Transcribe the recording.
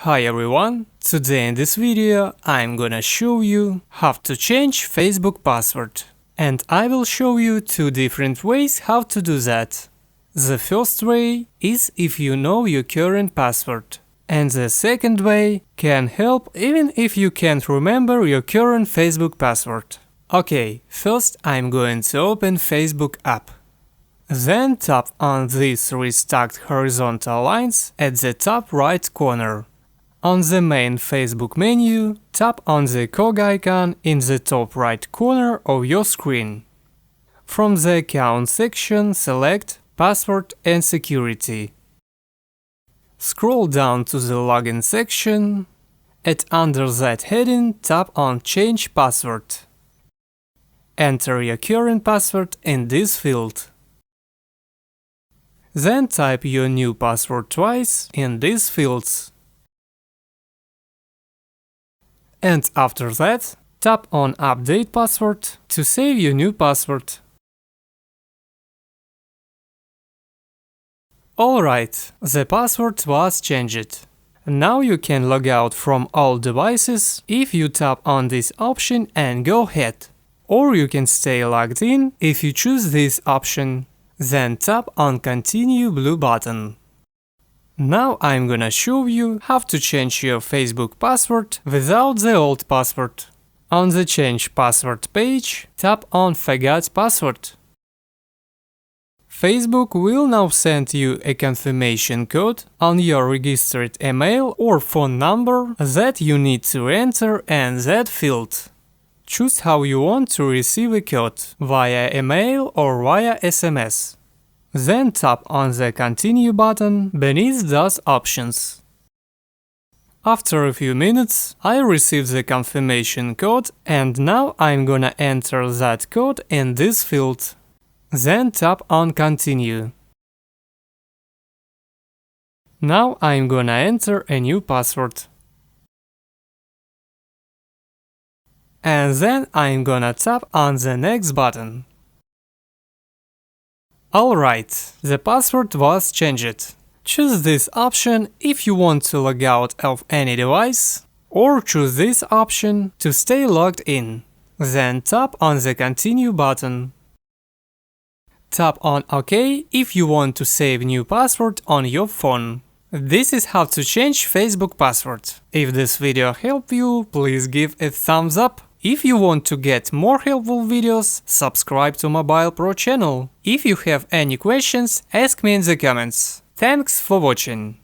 Hi everyone, today in this video I'm gonna show you how to change Facebook password. And I will show you two different ways how to do that. The first way is if you know your current password. And the second way can help even if you can't remember your current Facebook password. Okay, first I'm going to open Facebook app. Then tap on these three stacked horizontal lines at the top right corner. On the main Facebook menu, tap on the cog icon in the top right corner of your screen. From the Account section, select Password and Security. Scroll down to the Login section, and under that heading, tap on Change Password. Enter your current password in this field. Then type your new password twice in these fields. And after that, tap on Update Password to save your new password. Alright, the password was changed. Now you can log out from all devices if you tap on this option and go ahead. Or you can stay logged in if you choose this option. Then tap on Continue blue button. Now I'm gonna show you how to change your Facebook password without the old password. On the Change Password page, tap on Forgot Password. Facebook will now send you a confirmation code on your registered email or phone number that you need to enter in that field. Choose how you want to receive a code, via email or via SMS. Then tap on the Continue button beneath those options. After a few minutes, I received the confirmation code and now I'm gonna enter that code in this field. Then tap on Continue. Now I'm gonna enter a new password. And then I'm gonna tap on the Next button. Alright, the password was changed. Choose this option if you want to log out of any device, or choose this option to stay logged in. Then tap on the Continue button. Tap on OK if you want to save new password on your phone. This is how to change Facebook password. If this video helped you, please give a thumbs up. If you want to get more helpful videos, subscribe to Mobile Pro channel. If you have any questions, ask me in the comments. Thanks for watching.